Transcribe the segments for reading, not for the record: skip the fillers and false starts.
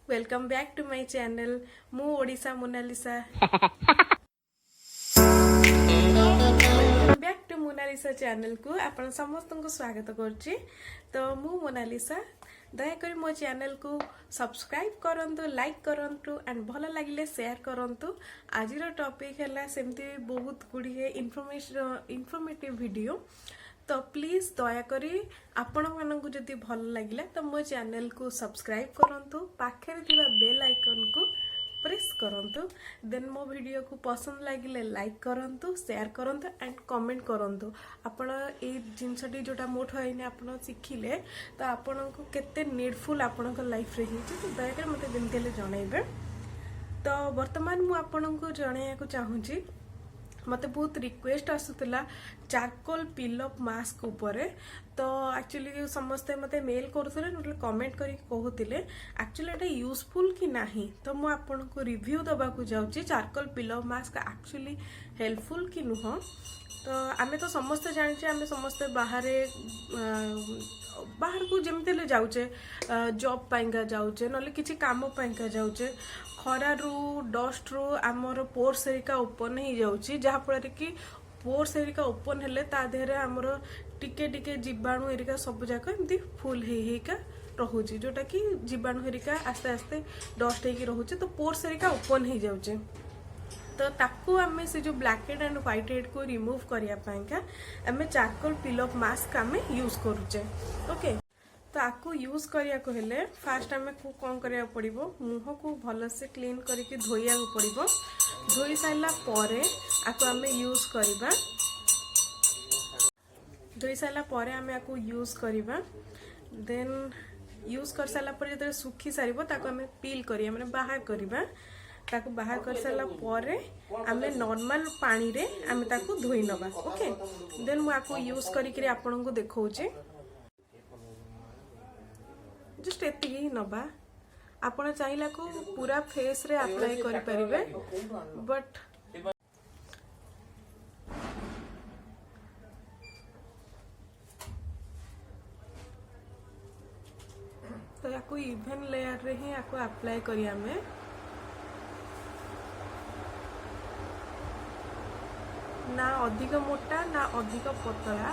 Welcome back to my channel मु Odisha Monalisa welcome back to Monalisa channel को आपण समस्त को स्वागत करछि। तो मु मोनालिसा दयाकोरी मो चैनल को सब्सक्राइब करंतु लाइक करंतु एंड भल लगिले शेयर करंतु। आज टॉपिक है सेमती बहुत गुड़िए इनफॉर्मेटिव वीडियो। तो प्लीज दयाकोरी आपण मानक जदि भल लगिला तो मो चैनल को सब्सक्राइब करंतु, पाखे थिबा बेल आइकन को प्रेस करंतु। देन मो वीडियो को पसंद लगिले लाइक करंतु, शेयर करंतु एंड कमेंट करंतु। आपण ए जिनसटी जोटा मोठ होइने आपण सिखिले तो आपण को केते नीडफुल आपण को लाइफ रे हिची तो दयाकोरी मते जेमतेले जणाइबे। तो वर्तमान मु आपण को जणाया को चाहूची, मते बहुत रिक्वेस्ट आसुतला चारकोल पिलअप मास्क ऊपर। तो एक्चुअली समस्ते मते मेल करथले नले कमेंट करी कहूतिले एक्चुअली एटा यूजफुल कि नाही। तो मु आपन को रिव्यू दबा को जाउची चारकोल पिलअप मास्क एक्चुअली हेल्पफुल कि नुह। तो आमे तो समस्ते जानिचे, आमे समस्ते बाहर को जमते जाऊचे, जॉब पाइंका जाऊचे नले किछि काम पाइंका जाऊचे, खरारू डस्ट रू आमर पोर्स एरिका ओपन हो जाउची, जहा फल कि पोर्स एरिका ओपन हेले ता देहरे आमर टिके टिके जीवाणु एरिका सब जाक एमती फुल हेका रहुची, जोटा कि जीवाणु एरिका आस्ते आस्ते डस्ट हेकी रहुची। तो पोर्स एरिका ओपन हो जाउचे। तो ताकू आमे से जो black head and white head को रिमूव करिया पाइंका आमे चारकोल पिलअप मास्क आमे यूज करूचे। ओके, तो आपको यूज करिया को हेले फास्ट आमे को कोन करिया पड़िबो, मुंह को भल से क्लीन करके धोइया को पड़िबो। धोई साइला परे आको आमे यूज करिबा। धोई साइला परे आमे आको यूज करिबा। देन यूज कर साला परे जते सुखी सारिबो ताको आमे पील करिया माने बाहर करिबा। ताको बाहर कर साला परे आमे नॉर्मल पानी रे आमे ताको धोई नबा। ओके, देन मु आको यूज करी के आपन को देखौचे। जस्ट एति ही नबा, आपण चाहिला को पूरा फेस रे अप्लाई करि परिबे, बट तो याको इवन लेयर रे ही याको अप्लाई करिया में। ना अधिक मोटा ना अधिक पतला,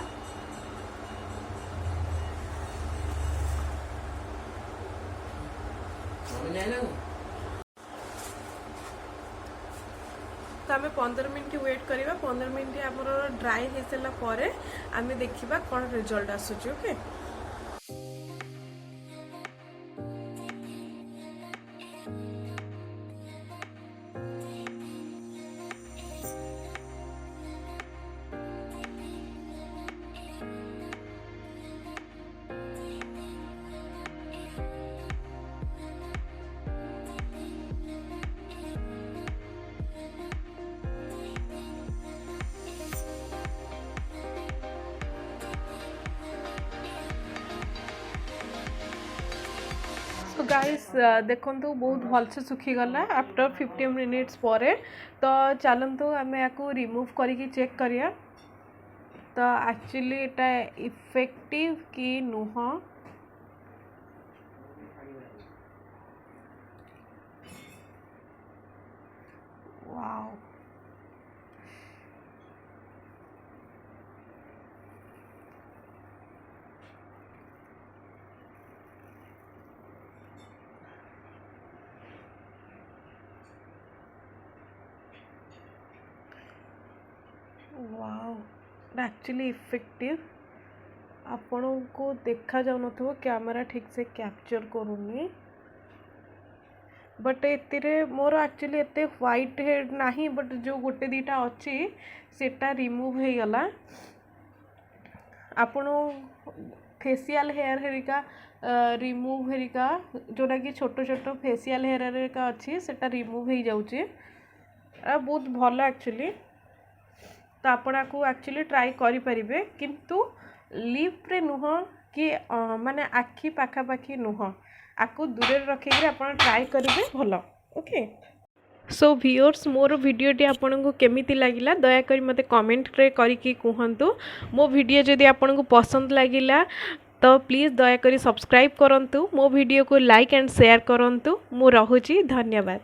तो आमे 15 मिनट वेट करिबा। 15 मिनट हमर ड्राई हे सला परे आमे देखिबा कोन रिजल्ट आसुची। ओके, तो गाइस देखंतु बहुत भल से सुखी गला आफ्टर 15 मिनिट्स परे। तो चलंतु आमे याको रिमूव करके चेक करिया तो एक्चुअली एटा इफेक्टिव कि नुह। Wow, wow, actually effective. आपण को देखा जाउ नथो, कैमरा ठीक से कैप्चर करूनी, बट एतिरे मोर एक्चुअली एते व्हाइट हेड नाही, बट जो गोटे दीटा अच्छी सेटा रिमूव हो गला। आपण फेशियल हेयर हेरिका रिमूव हेरिका जोटा कि छोट छोट फेशियल हेयर हेरिका अच्छी सेटा रिमूव हो जाउची, बहुत भल एक्चुअली। तो आपण को एक्चुअली ट्राई करि परिबे, किंतु लिप रे नुह कि माने आखि पाखा पाखी नुह, आको दूर रखे आपण ट्राई करिबे भल। ओके, सो व्यूअर्स मोर वीडियोटी आपन को केमिति लागिला दयाकरी मते कमेंट रे करिकी कहंतु। मो वीडियो जदि आपन को पसंद लागिला तो प्लीज़ दयाकोरी सब्सक्राइब करंतु, मो वीडियो को लाइक एंड शेयर करंतु। मु रहुची, धन्यवाद।